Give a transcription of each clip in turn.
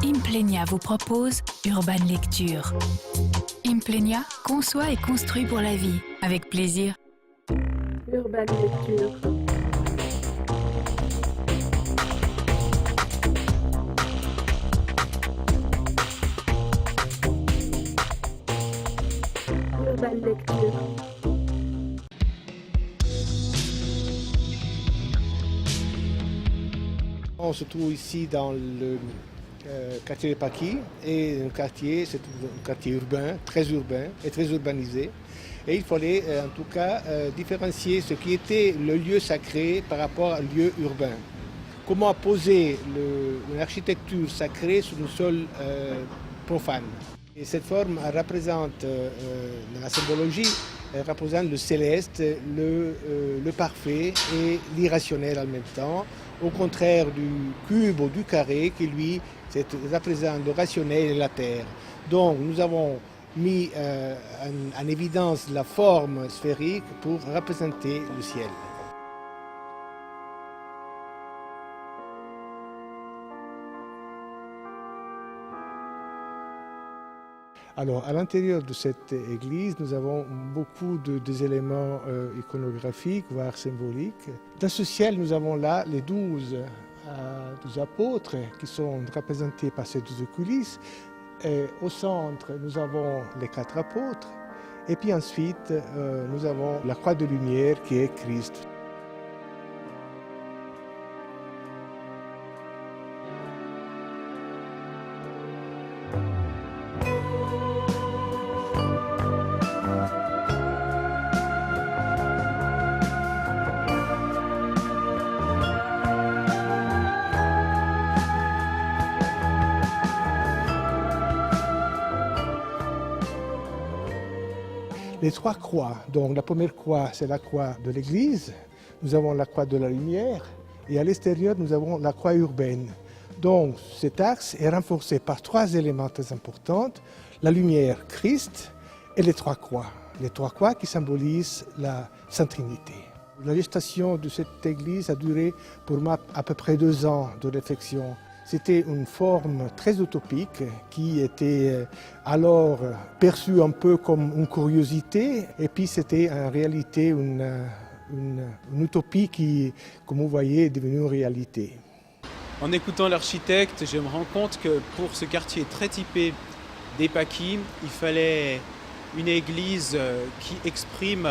Implenia vous propose Urban Lecture. Implenia conçoit et construit pour la vie, avec plaisir. Urban Lecture. Urban Lecture. On se trouve ici dans le quartier de Pâquis et le quartier, c'est un quartier urbain et très urbanisé. Et il fallait en tout cas différencier ce qui était le lieu sacré par rapport au lieu urbain. Comment poser une architecture sacrée sur une sol profane. Et cette forme représente, dans la symbologie, elle représente le céleste, le parfait et l'irrationnel en même temps, au contraire du cube ou du carré qui lui représente le rationnel et la terre. Donc nous avons mis en évidence la forme sphérique pour représenter le ciel. Alors, à l'intérieur de cette église, nous avons beaucoup des éléments iconographiques, voire symboliques. Dans ce ciel, nous avons là les 12 apôtres qui sont représentés par ces 12 coulisses. Et au centre, nous avons les 4 apôtres. Et puis ensuite, nous avons la croix de lumière qui est Christ. Les 3 croix, donc la première croix, c'est la croix de l'église, nous avons la croix de la lumière, et à l'extérieur, nous avons la croix urbaine. Donc cet axe est renforcé par 3 éléments très importants, la lumière, Christ, et les 3 croix. Les 3 croix qui symbolisent la Sainte Trinité. La gestation de cette église a duré pour moi à peu près 2 ans de réflexion. C'était une forme très utopique qui était alors perçue un peu comme une curiosité et puis c'était en réalité une utopie qui, comme vous voyez, est devenue une réalité. En écoutant l'architecte, je me rends compte que pour ce quartier très typé des Pâquis, il fallait une église qui exprime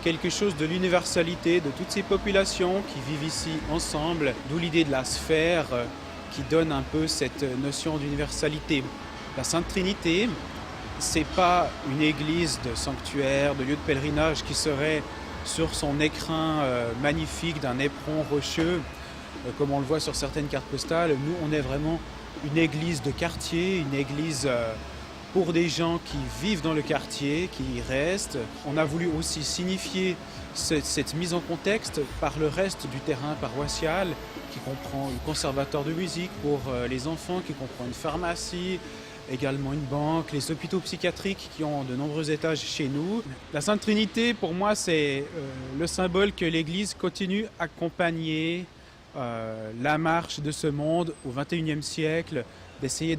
quelque chose de l'universalité de toutes ces populations qui vivent ici ensemble, d'où l'idée de la sphère qui donne un peu cette notion d'universalité. La Sainte Trinité, c'est pas une église de sanctuaire, de lieu de pèlerinage qui serait sur son écrin magnifique d'un éperon rocheux, comme on le voit sur certaines cartes postales. Nous, on est vraiment une église de quartier, une église pour des gens qui vivent dans le quartier, qui y restent. On a voulu aussi signifier cette mise en contexte par le reste du terrain paroissial, qui comprend le conservatoire de musique pour les enfants, qui comprend une pharmacie, également une banque, les hôpitaux psychiatriques qui ont de nombreux étages chez nous. La Sainte Trinité, pour moi, c'est le symbole que l'Église continue à accompagner la marche de ce monde au XXIe siècle, d'essayer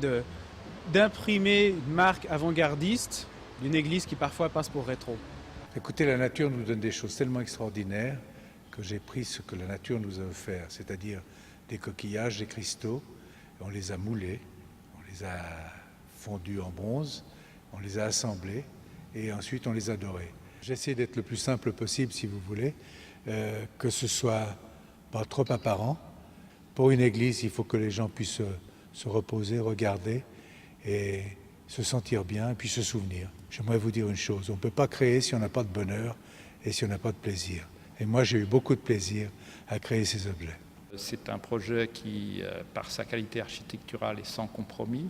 d'imprimer une marque avant-gardiste d'une Église qui parfois passe pour rétro. Écoutez, la nature nous donne des choses tellement extraordinaires que j'ai pris ce que la nature nous a offert, c'est-à-dire des coquillages, des cristaux. On les a moulés, on les a fondus en bronze, on les a assemblés et ensuite on les a dorés. J'ai essayé d'être le plus simple possible, si vous voulez, que ce soit pas trop apparent. Pour une église, il faut que les gens puissent se reposer, regarder et se sentir bien et puis se souvenir. J'aimerais vous dire une chose, on ne peut pas créer si on n'a pas de bonheur et si on n'a pas de plaisir. Et moi, j'ai eu beaucoup de plaisir à créer ces objets. C'est un projet qui, par sa qualité architecturale, est sans compromis.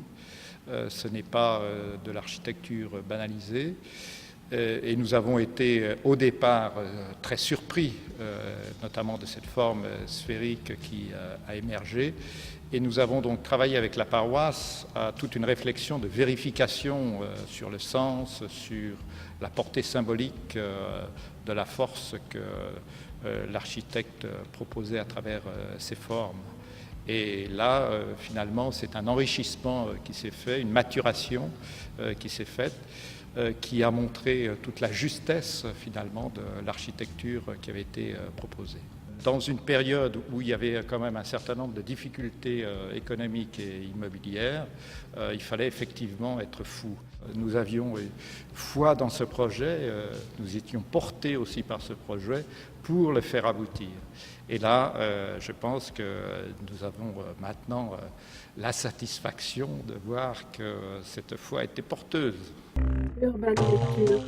Ce n'est pas de l'architecture banalisée. Et nous avons été au départ très surpris, notamment de cette forme sphérique qui a émergé. Et nous avons donc travaillé avec la paroisse à toute une réflexion de vérification sur le sens, sur la portée symbolique de la force que l'architecte proposait à travers ces formes. Et là, finalement, c'est un enrichissement qui s'est fait, une maturation qui s'est faite, qui a montré toute la justesse, finalement, de l'architecture qui avait été proposée. Dans une période où il y avait quand même un certain nombre de difficultés économiques et immobilières, il fallait effectivement être fou. Nous avions foi dans ce projet, nous étions portés aussi par ce projet pour le faire aboutir. Et là, je pense que nous avons maintenant la satisfaction de voir que cette foi était porteuse. Urban Lecture.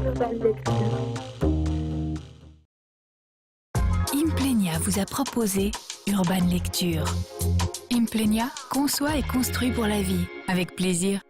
Urban Lecture. Implenia vous a proposé Urban Lecture. Implenia conçoit et construit pour la vie, avec plaisir.